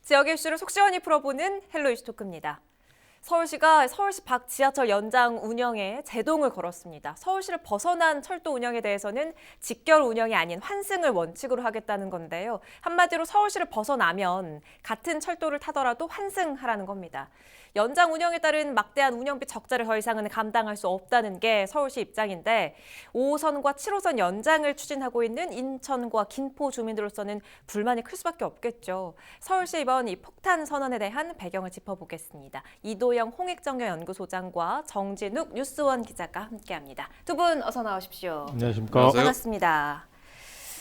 지역 이슈를 속 시원히 풀어보는 헬로 이슈 토크입니다. 서울시가 서울시 밖 지하철 연장 운영에 제동을 걸었습니다. 서울시를 벗어난 철도 운영에 대해서는 직결 운영이 아닌 환승을 원칙으로 하겠다는 건데요. 한마디로 서울시를 벗어나면 같은 철도를 타더라도 환승하라는 겁니다. 연장 운영에 따른 막대한 운영비 적자를 더 이상은 감당할 수 없다는 게 서울시 입장인데 5호선과 7호선 연장을 추진하고 있는 인천과 김포 주민들로서는 불만이 클 수밖에 없겠죠. 서울시 이번 이 폭탄 선언에 대한 배경을 짚어보겠습니다. 이도영 홍익정교연구소장과 정진욱 뉴스원 기자가 함께합니다. 두 분 어서 나오십시오. 안녕하십니까. 안녕하세요. 반갑습니다.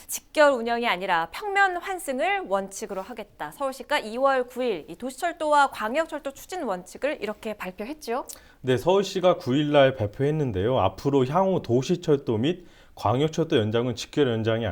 직결 운영이 아니라 평면 환승을 원칙으로 하겠다. 서울시가 2월 9일 이 도시철도와 광역철도 추진 원칙을 이렇게 발표했죠. 네, 서울시가 9일날 발표했는데요. 앞으로 향후 도시철도 및 광역철도 연장은 직결 운영이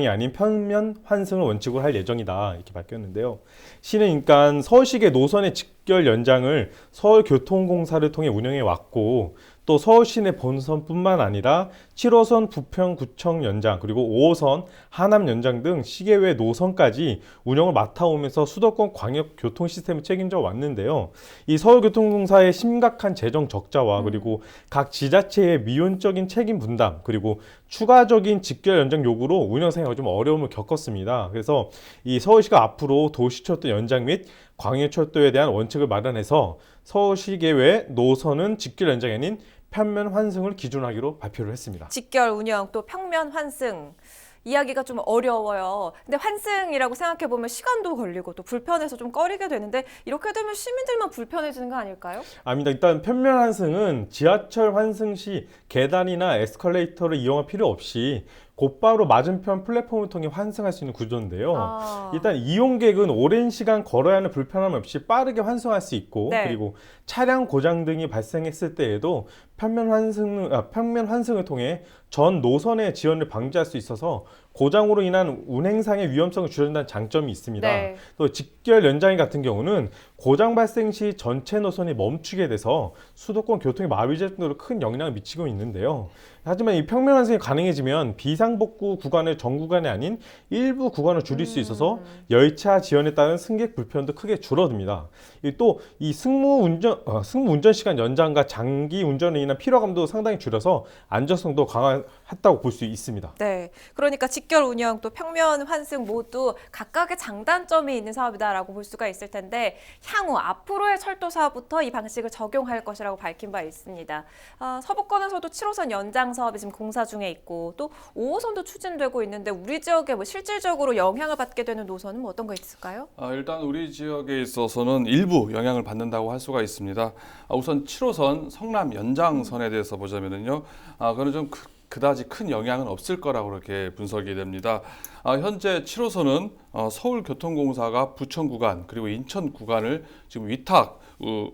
아닌 평면 환승을 원칙으로 할 예정이다. 이렇게 밝혔는데요. 시는 그러니까 서울시계 노선의 직결 연장을 서울교통공사를 통해 운영해 왔고 또 서울시내 본선뿐만 아니라 7호선 부평구청 연장 그리고 5호선 하남 연장 등 시계외 노선까지 운영을 맡아오면서 수도권 광역 교통 시스템을 책임져 왔는데요. 이 서울교통공사의 심각한 재정 적자와 그리고 각 지자체의 미온적인 책임 분담 그리고 추가적인 직결 연장 요구로 운영 생활이 좀 어려움을 겪었습니다. 그래서 이 서울시가 앞으로 도시철도 연장 및 광역철도에 대한 원칙을 마련해서 서울시계외 노선은 직결 연장이 아닌 평면 환승을 기준하기로 발표를 했습니다. 직결 운영 또 평면 환승 이야기가 좀 어려워요. 근데 환승이라고 생각해보면 시간도 걸리고 또 불편해서 좀 꺼리게 되는데 이렇게 되면 시민들만 불편해지는 거 아닐까요? 아닙니다. 일단 평면 환승은 지하철 환승 시 계단이나 에스컬레이터를 이용할 필요 없이 곧바로 맞은편 플랫폼을 통해 환승할 수 있는 구조인데요. 일단 이용객은 오랜 시간 걸어야 하는 불편함 없이 빠르게 환승할 수 있고 네. 그리고 차량 고장 등이 발생했을 때에도 평면 환승을 통해 전 노선의 지연을 방지할 수 있어서 고장으로 인한 운행상의 위험성을 줄여준다는 장점이 있습니다. 네. 또 직결 연장이 같은 경우는 고장 발생 시 전체 노선이 멈추게 돼서 수도권 교통의 마비제 정도로 큰 영향을 미치고 있는데요. 하지만 이 평면 환승이 가능해지면 비상복구 구간을 전 구간이 아닌 일부 구간을 줄일 수 있어서 열차 지연에 따른 승객 불편도 크게 줄어듭니다. 또 이 승무 운전 시간 연장과 장기 운전으로 인한 피로감도 상당히 줄여서 안전성도 강화했다고 볼 수 있습니다. 네, 그러니까 직결 운영 또 평면 환승 모두 각각의 장단점이 있는 사업이다라고 볼 수가 있을 텐데 향후 앞으로의 철도 사업부터 이 방식을 적용할 것이라고 밝힌 바 있습니다. 서부권에서도 7호선 연장 사업이 지금 공사 중에 있고 또 5호선도 추진되고 있는데 우리 지역에 뭐 실질적으로 영향을 받게 되는 노선은 뭐 어떤 거 있을까요? 일단 우리 지역에 있어서는 일부 영향을 받는다고 할 수가 있습니다. 우선 7호선 성남 연장선에 대해서 보자면은요, 그거는 좀 그다지 큰 영향은 없을 거라고 그렇게 분석이 됩니다. 현재 7호선은 서울교통공사가 부천 구간 그리고 인천 구간을 지금 위탁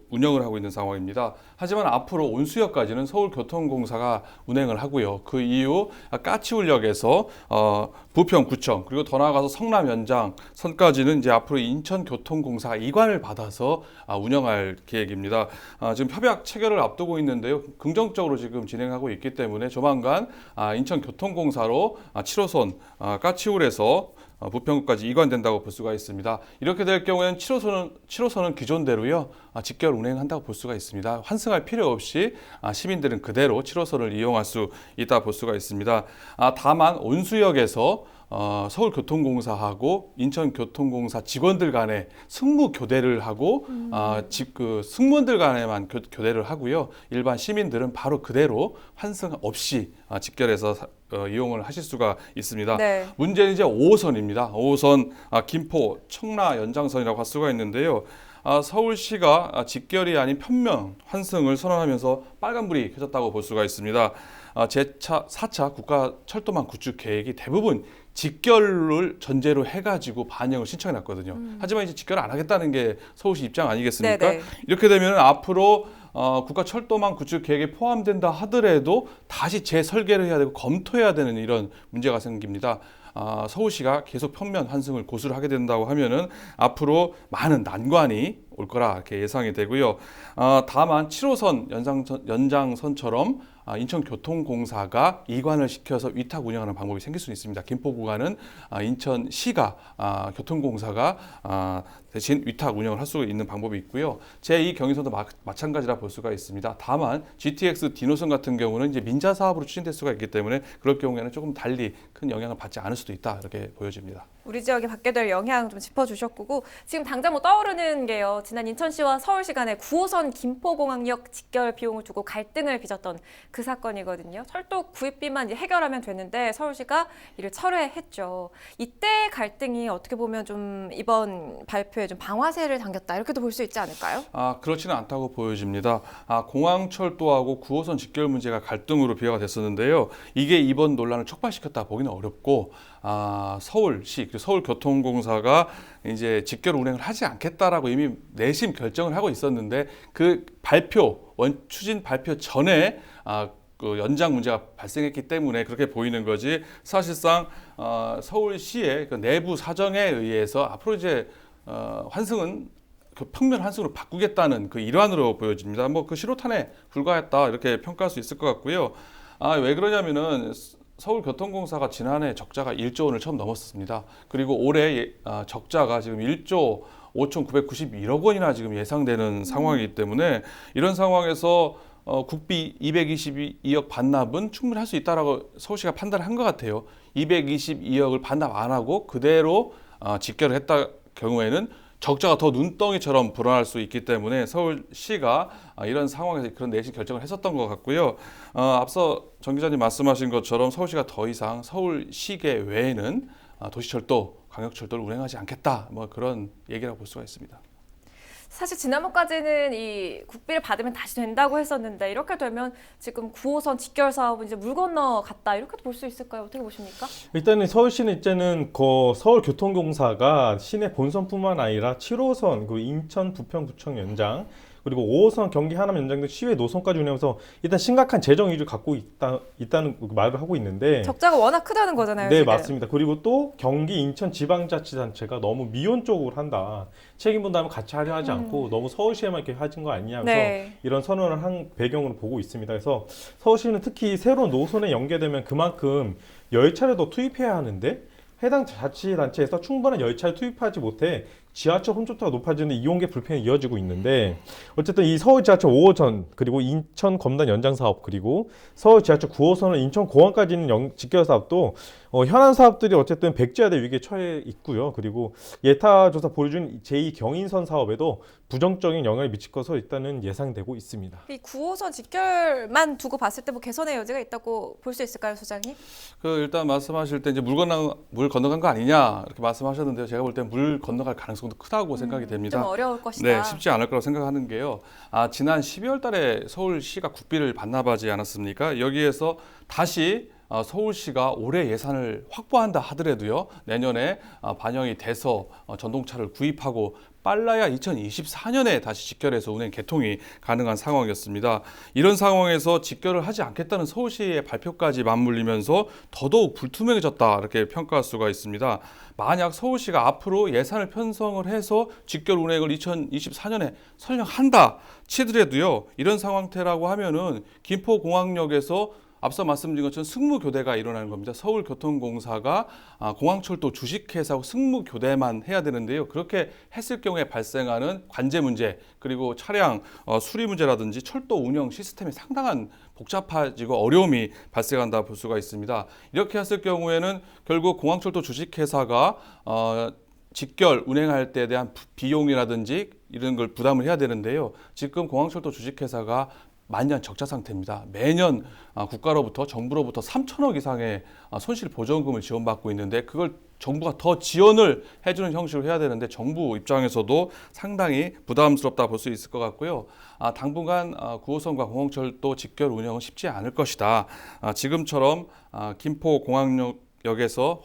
운영을 하고 있는 상황입니다. 하지만 앞으로 온수역까지는 서울교통공사가 운행을 하고요. 그 이후 까치울역에서 부평구청 그리고 더 나아가서 성남 연장선까지는 이제 앞으로 인천교통공사가 이관을 받아서 운영할 계획입니다. 지금 협약 체결을 앞두고 있는데요. 긍정적으로 지금 진행하고 있기 때문에 조만간 인천교통공사로 7호선 까치울에서 부평구까지 이관된다고 볼 수가 있습니다. 이렇게 될 경우에는 7호선은 기존대로요 직결 운행한다고 볼 수가 있습니다. 환승할 필요 없이 시민들은 그대로 7호선을 이용할 수 있다 볼 수가 있습니다. 다만 온수역에서 서울교통공사하고 인천교통공사 직원들 간에 승무 교대를 하고 승무원들 간에만 교대를 하고요. 일반 시민들은 바로 그대로 환승 없이 직결해서 이용을 하실 수가 있습니다. 네. 문제는 이제 5호선입니다. 5호선 김포 청라 연장선이라고 할 수가 있는데요. 서울시가 직결이 아닌 평면 환승을 선언하면서 빨간불이 켜졌다고 볼 수가 있습니다. 제4차 국가철도망 구축 계획이 대부분 직결을 전제로 해가지고 반영을 신청해놨거든요. 하지만 이제 직결을 안 하겠다는 게 서울시 입장 아니겠습니까? 네네. 이렇게 되면 앞으로 국가철도망 구축 계획에 포함된다 하더라도 다시 재설계를 해야 되고 검토해야 되는 이런 문제가 생깁니다. 서울시가 계속 평면 환승을 고수를 하게 된다고 하면은 앞으로 많은 난관이 올 거라 이렇게 예상이 되고요. 다만 7호선 연장선처럼 인천교통공사가 이관을 시켜서 위탁 운영하는 방법이 생길 수 있습니다. 김포 구간은 인천시가 교통공사가 대신 위탁 운영을 할 수 있는 방법이 있고요. 제2 경인선도 마찬가지라 볼 수가 있습니다. 다만 GTX D노선 같은 경우는 이제 민자 사업으로 추진될 수가 있기 때문에 그럴 경우에는 조금 달리 큰 영향을 받지 않을 수도 있다 이렇게 보여집니다. 우리 지역에 받게 될 영향 좀 짚어주셨고 지금 당장 뭐 떠오르는 게요. 지난 인천시와 서울시 간의 9호선 김포공항역 직결 비용을 두고 갈등을 빚었던 그 사건이거든요. 철도 구입비만 이제 해결하면 됐는데 서울시가 이를 철회했죠. 이때 갈등이 어떻게 보면 좀 이번 발표에 좀 방화세를 당겼다 이렇게도 볼 수 있지 않을까요? 그렇지는 않다고 보여집니다. 공항철도하고 9호선 직결 문제가 갈등으로 비화가 됐었는데요. 이게 이번 논란을 촉발시켰다 보기는 어렵고 서울시 그리고 서울교통공사가 이제 직결 운행을 하지 않겠다라고 이미 내심 결정을 하고 있었는데 그 추진 발표 전에 그 연장 문제가 발생했기 때문에 그렇게 보이는 거지 사실상 서울시의 그 내부 사정에 의해서 앞으로 이제 환승은 그 평면 환승으로 바꾸겠다는 그 일환으로 보여집니다. 뭐 그 실효탄에 불과했다 이렇게 평가할 수 있을 것 같고요. 왜 그러냐면은 서울교통공사가 지난해 적자가 1조 원을 처음 넘었습니다. 그리고 올해 적자가 지금 1조 5,991억 원이나 지금 예상되는 상황이기 때문에 이런 상황에서 국비 222억 반납은 충분히 할 수 있다라고 서울시가 판단을 한 것 같아요. 222억을 반납 안 하고 그대로 직결을 했다 경우에는 적자가 더 눈덩이처럼 불어날 수 있기 때문에 서울시가 이런 상황에서 그런 내신 결정을 했었던 것 같고요. 앞서 정 기자님 말씀하신 것처럼 서울시가 더 이상 서울시계 외에는 도시철도, 광역철도를 운행하지 않겠다. 뭐 그런 얘기라고 볼 수가 있습니다. 사실 지난번까지는 이 국비를 받으면 다시 된다고 했었는데 이렇게 되면 지금 9호선 직결 사업은 이제 물 건너 갔다 이렇게도 볼 수 있을까요? 어떻게 보십니까? 일단은 서울시는 이제는 서울교통공사가 시내 본선뿐만 아니라 7호선 그리고 인천 부평구청 연장 그리고 5호선 경기 하남 연장 등 시외 노선까지 운영해서 일단 심각한 재정 위기를 갖고 있다는 말을 하고 있는데 적자가 워낙 크다는 거잖아요. 네, 지금. 맞습니다. 그리고 또 경기 인천 지방자치단체가 너무 미온적으로 한다. 책임 분담을 같이 하려 하지 않고 너무 서울시에만 이렇게 하진 거 아니냐면서 네. 이런 선언을 한 배경으로 보고 있습니다. 그래서 서울시는 특히 새로운 노선에 연계되면 그만큼 열차를 더 투입해야 하는데 해당 자치단체에서 충분한 열차를 투입하지 못해 지하철 혼잡도가 높아지는 이용객 불편이 이어지고 있는데 어쨌든 이 서울 지하철 5호선 그리고 인천 검단 연장 사업 그리고 서울 지하철 9호선은 인천 공항까지 있는 직결 사업도 현안 사업들이 어쨌든 백지화될 위기에 처해 있고요. 그리고 예타 조사 보류 중 제2 경인선 사업에도 부정적인 영향을 미칠 것으로 일단은 예상되고 있습니다. 이 9호선 직결만 두고 봤을 때 뭐 개선의 여지가 있다고 볼 수 있을까요, 소장님? 일단 말씀하실 때 이제 물 건너간 거 아니냐 이렇게 말씀하셨는데요. 제가 볼 때 물 건너갈 가능성도 크다고 생각이 됩니다. 좀 어려울 것이다. 네, 쉽지 않을 거라고 생각하는 게요. 지난 12월 달에 서울시가 국비를 반납하지 않았습니까? 여기에서 다시 서울시가 올해 예산을 확보한다 하더라도요. 내년에 반영이 돼서 전동차를 구입하고 빨라야 2024년에 다시 직결해서 운행 개통이 가능한 상황이었습니다. 이런 상황에서 직결을 하지 않겠다는 서울시의 발표까지 맞물리면서 더더욱 불투명해졌다 이렇게 평가할 수가 있습니다. 만약 서울시가 앞으로 예산을 편성을 해서 직결 운행을 2024년에 설령 한다 치더라도요. 이런 상황태라고 하면은 김포공항역에서 앞서 말씀드린 것처럼 승무교대가 일어나는 겁니다. 서울교통공사가 공항철도 주식회사하고 승무교대만 해야 되는데요. 그렇게 했을 경우에 발생하는 관제 문제 그리고 차량 수리 문제라든지 철도 운영 시스템에 상당한 복잡해지고 어려움이 발생한다 볼 수가 있습니다. 이렇게 했을 경우에는 결국 공항철도 주식회사가 직결 운행할 때에 대한 비용이라든지 이런 걸 부담을 해야 되는데요. 지금 공항철도 주식회사가 만년 적자 상태입니다. 매년 국가로부터 정부로부터 3천억 이상의 손실 보전금을 지원받고 있는데 그걸 정부가 더 지원을 해주는 형식으로 해야 되는데 정부 입장에서도 상당히 부담스럽다 볼 수 있을 것 같고요. 당분간 9호선과 공항철도 직결 운영은 쉽지 않을 것이다. 지금처럼 김포공항역에서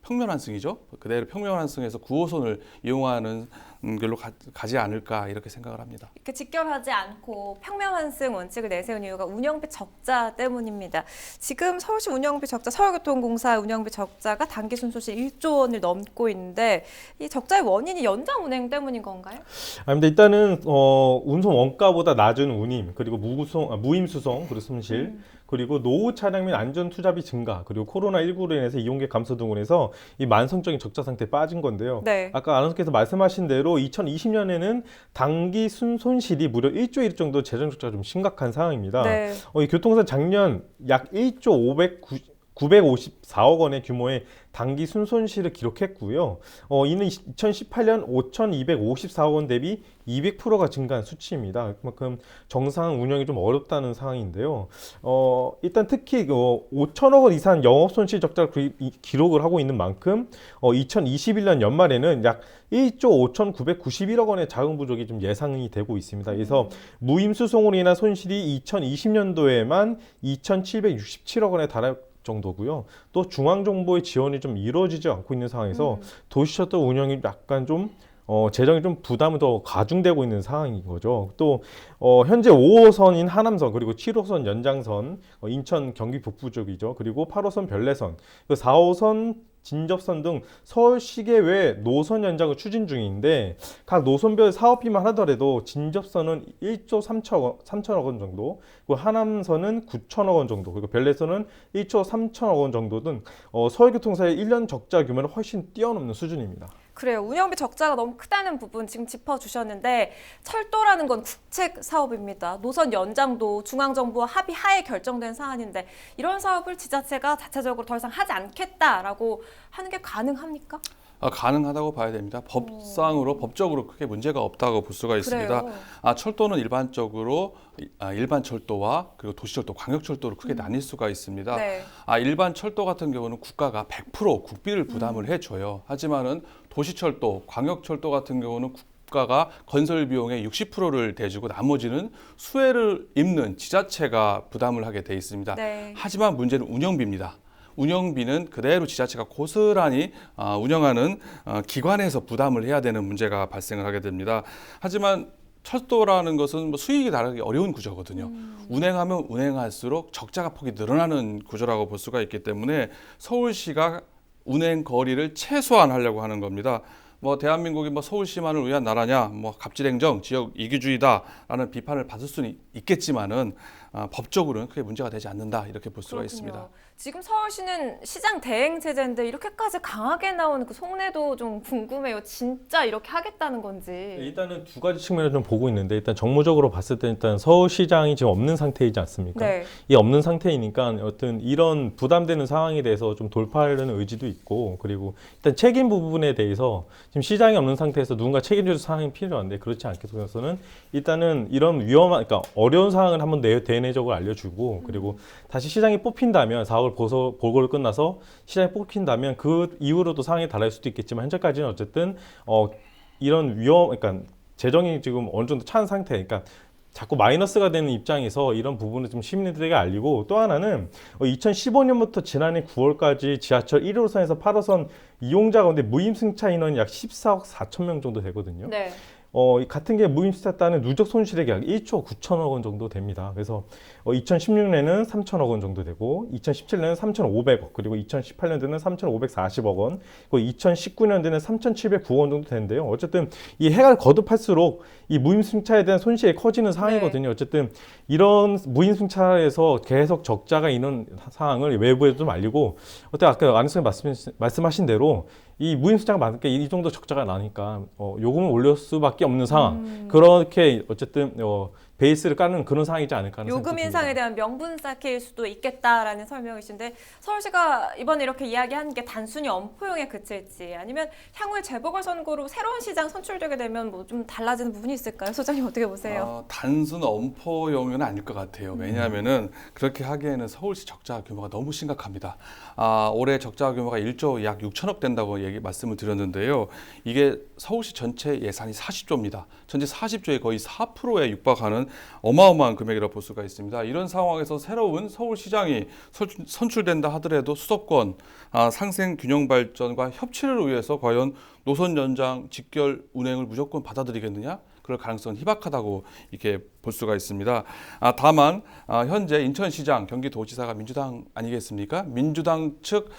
평면 환승이죠. 그대로 평면 환승해서 9호선을 이용하는 걸로 가지 않을까 이렇게 생각을 합니다. 이렇게 직결하지 않고 평면 환승 원칙을 내세운 이유가 운영비 적자 때문입니다. 지금 서울시 운영비 적자, 서울교통공사 운영비 적자가 단기 순손실 1조 원을 넘고 있는데 이 적자의 원인이 연장 운행 때문인 건가요? 근데 일단은 운송 원가보다 낮은 운임 그리고 무임 수송 그리고 손실 그리고 노후 차량 및 안전 투자비 증가, 그리고 코로나19로 인해서 이용객 감소 등으로 해서 이 만성적인 적자 상태에 빠진 건데요. 네. 아까 아나운서께서 말씀하신 대로 2020년에는 당기 손실이 무려 1조 1억 정도 재정 적자가 좀 심각한 상황입니다. 네. 이 교통사 작년 약 1조 954억 원의 규모의 당기 순손실을 기록했고요. 이는 2018년 5,254억 원 대비 200%가 증가한 수치입니다. 그만큼 정상 운영이 좀 어렵다는 상황인데요. 일단 특히 5천억 원 이상 영업 손실 적자를 기록을 하고 있는 만큼 2021년 연말에는 약 1조 5,991억 원의 자금 부족이 좀 예상이 되고 있습니다. 그래서 무임수송으로 인한 손실이 2020년도에만 2,767억 원에 달할 정도고요. 또 중앙정부의 지원이 좀 이루어지지 않고 있는 상황에서 도시셔터 운영이 약간 좀 재정이 좀 부담이 더 가중되고 있는 상황인 거죠. 또 현재 5호선인 하남선 그리고 7호선 연장선 인천 경기 북부 쪽이죠. 그리고 8호선 별내선, 4호선 진접선 등 서울 시계 외 노선 연장을 추진 중인데 각 노선별 사업비만 하더라도 진접선은 1조 3천억 원 정도, 그리고 하남선은 9천억 원 정도, 그리고 별내선은 1조 3천억 원 정도 등 서울교통사의 1년 적자 규모를 훨씬 뛰어넘는 수준입니다. 그래요. 운영비 적자가 너무 크다는 부분 지금 짚어주셨는데 철도라는 건 국책 사업입니다. 노선 연장도 중앙정부와 합의하에 결정된 사안인데 이런 사업을 지자체가 자체적으로 더 이상 하지 않겠다라고 하는 게 가능합니까? 가능하다고 봐야 됩니다. 법적으로 크게 문제가 없다고 볼 수가 있습니다. 그래요. 철도는 일반적으로 일반 철도와 그리고 도시철도, 광역철도로 크게 나뉠 수가 있습니다. 네. 일반 철도 같은 경우는 국가가 100% 국비를 부담을 해줘요. 하지만은 도시철도, 광역철도 같은 경우는 국가가 건설 비용의 60%를 대주고 나머지는 수혜를 입는 지자체가 부담을 하게 돼 있습니다. 네. 하지만 문제는 운영비입니다. 운영비는 그대로 지자체가 고스란히 운영하는 기관에서 부담을 해야 되는 문제가 발생을 하게 됩니다. 하지만 철도라는 것은 수익이 나르기 어려운 구조거든요. 운행하면 운행할수록 적자가 폭이 늘어나는 구조라고 볼 수가 있기 때문에 서울시가 운행 거리를 최소화하려고 하는 겁니다. 대한민국이 서울시만을 위한 나라냐, 갑질행정, 지역 이기주의다라는 비판을 받을 수는 있겠지만은 법적으로는 크게 문제가 되지 않는다 이렇게 볼 수가 그렇군요. 있습니다. 지금 서울시는 시장 대행 체제인데 이렇게까지 강하게 나오는 그 속내도 좀 궁금해요. 진짜 이렇게 하겠다는 건지. 일단은 두 가지 측면을 좀 보고 있는데 일단 정무적으로 봤을 때 일단 서울시장이 지금 없는 상태이지 않습니까? 네. 이 없는 상태이니까 어떤 이런 부담되는 상황에 대해서 좀 돌파하려는 의지도 있고 그리고 일단 책임 부분에 대해서 지금 시장이 없는 상태에서 누군가 책임질 상황이 필요한데 그렇지 않게 해서는 일단은 이런 그러니까 어려운 상황을 한번 대내적으로 알려주고 그리고 다시 시장이 뽑힌다면 4월 보궐 끝나서 시장이 뽑힌다면 그 이후로도 상황이 달라질 수도 있겠지만 현재까지는 어쨌든 이런 그러니까 재정이 지금 어느 정도 찬 상태, 그러니까 자꾸 마이너스가 되는 입장에서 이런 부분을 좀 시민들에게 알리고 또 하나는 2015년부터 지난해 9월까지 지하철 1호선에서 8호선 이용자 가운데 무임승차 인원이 약 14억 4천 명 정도 되거든요. 네. 같은 게 무임승차단은 누적 손실액이 약 1조 9천억 원 정도 됩니다. 그래서 2016년에는 3천억 원 정도 되고 2017년에는 3,500억 그리고 2018년도에는 3,540억 원 그리고 2019년도에는 3,709억 원 정도 되는데요. 어쨌든 이 해가 거듭할수록 이 무임승차에 대한 손실이 커지는 상황이거든요. 어쨌든 이런 무임승차에서 계속 적자가 있는 상황을 외부에도 좀 알리고 아까 안에서 말씀하신 대로 이 무임승차가 많으니까 이 정도 적자가 나니까 요금을 올릴 수밖에 없는 상황. 그렇게 어쨌든 베이스를 까는 그런 상황이지 않을까 하는 요금 생각이 듭니다. 인상에 대한 명분 쌓기일 수도 있겠다라는 설명이신데 서울시가 이번에 이렇게 이야기한 게 단순히 엄포용에 그칠지 아니면 향후에 재보궐선거로 새로운 시장 선출되게 되면 좀 달라지는 부분이 있을까요? 소장님 어떻게 보세요? 단순 엄포용은 아닐 것 같아요. 왜냐하면은 그렇게 하기에는 서울시 적자 규모가 너무 심각합니다. 올해 적자 규모가 1조 약 6천억 된다고 말씀을 드렸는데요. 이게 서울시 전체 예산이 40조입니다. 전체 40조의 거의 4%에 육박하는 어마어마한 금액이라고 볼 수가 있습니다. 이런 상황에서 새로운 서울시장이 선출된다 하더라도 수도권 상생 균형 발전과 협치를 위해서 과연 노선 연장 직결 운행을 무조건 받아들이겠느냐? 그럴 가능성은 희박하다고 이렇게 볼 수가 있습니다. 다만 현재 인천시장, 경기도지사가 민주당 아니겠습니까? 민주당 측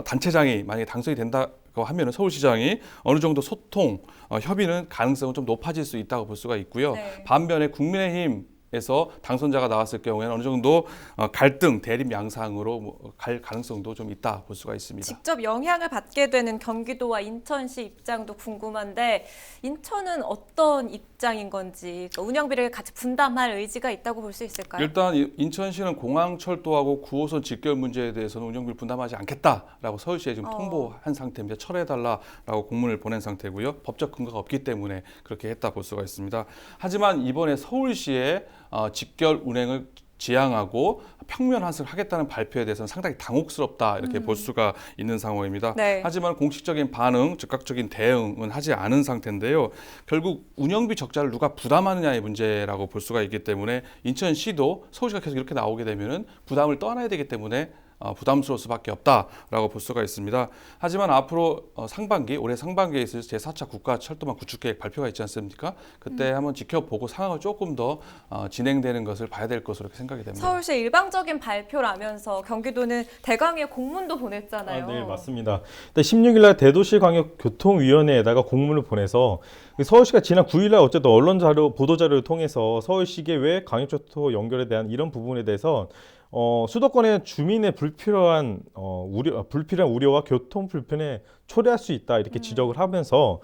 단체장이 만약에 당선이 된다고 하면은 서울시장이 어느 정도 소통, 협의는 가능성은 좀 높아질 수 있다고 볼 수가 있고요. 네. 반면에 국민의힘 에서 당선자가 나왔을 경우에는 어느 정도 갈등, 대립 양상으로 갈 가능성도 좀 있다 볼 수가 있습니다. 직접 영향을 받게 되는 경기도와 인천시 입장도 궁금한데 인천은 어떤 입장인 건지 그러니까 운영비를 같이 분담할 의지가 있다고 볼 수 있을까요? 일단 인천시는 공항철도하고 9호선 직결 문제에 대해서는 운영비를 분담하지 않겠다라고 서울시에 지금 통보한 상태입니다. 철회해달라라고 공문을 보낸 상태고요. 법적 근거가 없기 때문에 그렇게 했다 볼 수가 있습니다. 하지만 이번에 서울시에 직결 운행을 지향하고 평면 환승을 하겠다는 발표에 대해서는 상당히 당혹스럽다 이렇게 볼 수가 있는 상황입니다. 네. 하지만 공식적인 반응, 즉각적인 대응은 하지 않은 상태인데요. 결국 운영비 적자를 누가 부담하느냐의 문제라고 볼 수가 있기 때문에 인천시도 서울시가 계속 이렇게 나오게 되면은 부담을 떠안아야 되기 때문에 부담스러울 수밖에 없다라고 볼 수가 있습니다. 하지만 앞으로 상반기, 올해 상반기에 있을 제4차 국가철도망 구축계획 발표가 있지 않습니까? 그때 한번 지켜보고 상황을 조금 더 진행되는 것을 봐야 될 것으로 이렇게 생각이 됩니다. 서울시 일방적인 발표라면서 경기도는 대강에 공문도 보냈잖아요. 네, 맞습니다. 16일 날 대도시광역교통위원회에다가 공문을 보내서 서울시가 지난 9일 날 어쨌든 언론 자료, 보도 자료를 통해서 서울시계 외 광역철도 연결에 대한 이런 부분에 대해서 수도권의 주민의 불필요한 우려와 교통 불편에 초래할 수 있다 이렇게 지적을 하면서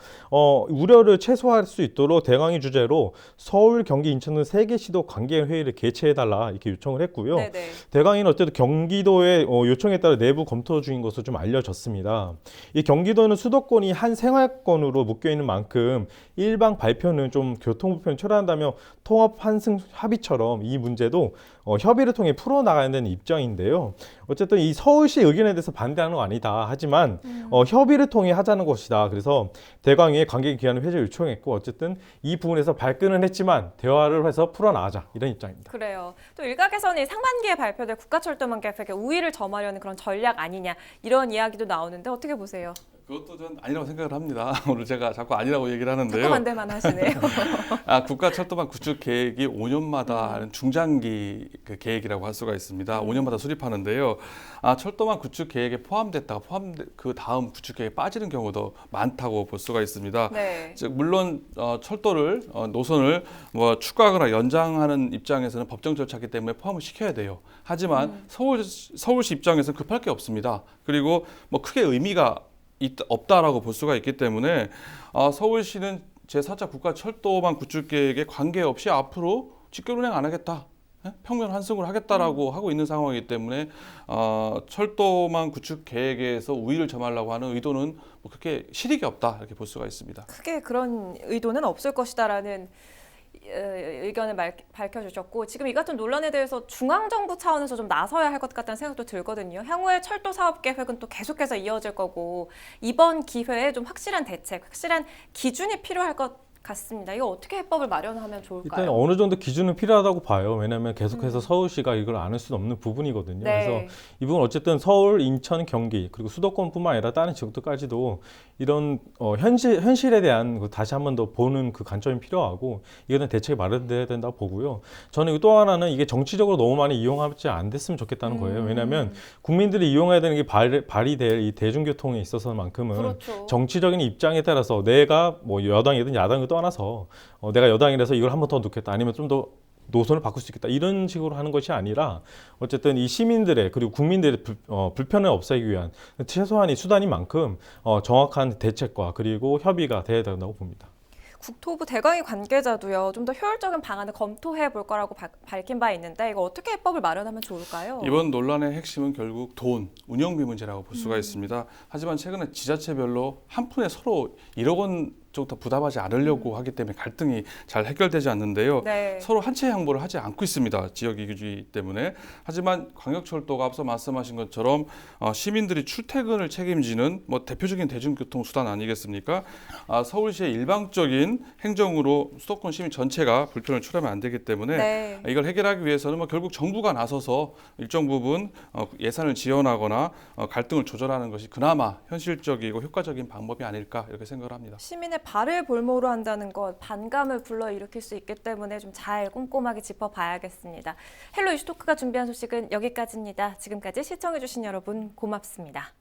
우려를 최소화할 수 있도록 대강의 주제로 서울, 경기, 인천 등 3개 시도 관계 회의를 개최해달라 이렇게 요청을 했고요. 네네. 대강의는 어쨌든 경기도의 요청에 따라 내부 검토 중인 것으로 좀 알려졌습니다. 이 경기도는 수도권이 한 생활권으로 묶여 있는 만큼 일방 발표는 좀 교통 불편을 초래한다며 통합 환승 합의처럼 이 문제도 협의를 통해 풀어나가야 되는 입장인데요. 어쨌든 이 서울시 의견에 대해서 반대하는 건 아니다. 하지만 협의를 통해 하자는 것이다. 그래서 대강의에 관계기관을 회제 요청했고 어쨌든 이 부분에서 발끈은 했지만 대화를 해서 풀어나가자 이런 입장입니다. 그래요. 또 일각에서는 상반기에 발표될 국가철도망 계획에 우위를 점하려는 그런 전략 아니냐 이런 이야기도 나오는데 어떻게 보세요? 그것도 전 아니라고 생각을 합니다. 오늘 제가 자꾸 아니라고 얘기를 하는데요. 자꾸 반대만 하시네요. 국가철도망 구축 계획이 5년마다 하는 중장기 계획이라고 할 수가 있습니다. 5년마다 수립하는데요. 철도망 구축 계획에 포함됐다가 그 다음 구축 계획에 빠지는 경우도 많다고 볼 수가 있습니다. 네. 즉 물론 철도를 노선을 추가하거나 연장하는 입장에서는 법정 절차이기 때문에 포함을 시켜야 돼요. 하지만 서울시 입장에서는 급할 게 없습니다. 그리고 크게 의미가 없다라고 볼 수가 있기 때문에 서울시는 제4차 국가철도망 구축계획에 관계없이 앞으로 직결 운행 안 하겠다. 평면 환승을 하겠다라고 하고 있는 상황이기 때문에 철도망 구축 계획에서 우위를 점하려고 하는 의도는 그렇게 실익이 없다 이렇게 볼 수가 있습니다. 크게 그런 의도는 없을 것이다라는 의견을 밝혀주셨고 지금 이 같은 논란에 대해서 중앙정부 차원에서 좀 나서야 할 것 같다는 생각도 들거든요. 향후에 철도 사업 계획은 또 계속해서 이어질 거고 이번 기회에 좀 확실한 대책, 확실한 기준이 필요할 것 같습니다. 이거 어떻게 해법을 마련하면 좋을까요? 일단 어느 정도 기준은 필요하다고 봐요. 왜냐하면 계속해서 서울시가 이걸 안 할 수는 없는 부분이거든요. 네. 그래서 이 부분 어쨌든 서울, 인천, 경기 그리고 수도권뿐만 아니라 다른 지역들까지도 이런 현실에 대한 다시 한 번 더 보는 그 관점이 필요하고 이거는 대책이 마련돼야 된다고 보고요. 저는 또 하나는 이게 정치적으로 너무 많이 이용하지 안 됐으면 좋겠다는 거예요. 왜냐하면 국민들이 이용해야 되는 게 발휘될 이 대중교통에 있어서만큼은 그렇죠. 정치적인 입장에 따라서 내가 여당이든 야당이든 떠나서 내가 여당이라서 이걸 한 번 더 넣겠다 아니면 좀 더 노선을 바꿀 수 있겠다 이런 식으로 하는 것이 아니라 어쨌든 이 시민들의 그리고 국민들의 불편을 없애기 위한 최소한의 수단인 만큼 정확한 대책과 그리고 협의가 돼야 된다고 봅니다. 국토부 대강의 관계자도요. 좀 더 효율적인 방안을 검토해 볼 거라고 밝힌 바 있는데 이거 어떻게 해법을 마련하면 좋을까요? 이번 논란의 핵심은 결국 돈, 운영비 문제라고 볼 수가 있습니다. 하지만 최근에 지자체별로 한 푼에 서로 1억 원 정도 부담하지 않으려고 하기 때문에 갈등이 잘 해결되지 않는데요. 네. 서로 한치 양보를 하지 않고 있습니다. 지역 이기주의 때문에. 하지만 광역철도가 앞서 말씀하신 것처럼 시민들이 출퇴근을 책임지는 대표적인 대중교통 수단 아니겠습니까? 서울시의 일방적인 행정으로 수도권 시민 전체가 불편을 초래하면 안 되기 때문에 네. 이걸 해결하기 위해서는 결국 정부가 나서서 일정 부분 예산을 지원하거나 갈등을 조절하는 것이 그나마 현실적이고 효과적인 방법이 아닐까 이렇게 생각을 합니다. 시민의 발을 볼모로 한다는 것 반감을 불러일으킬 수 있기 때문에 좀 잘 꼼꼼하게 짚어봐야겠습니다. 헬로 이슈토크가 준비한 소식은 여기까지입니다. 지금까지 시청해주신 여러분 고맙습니다.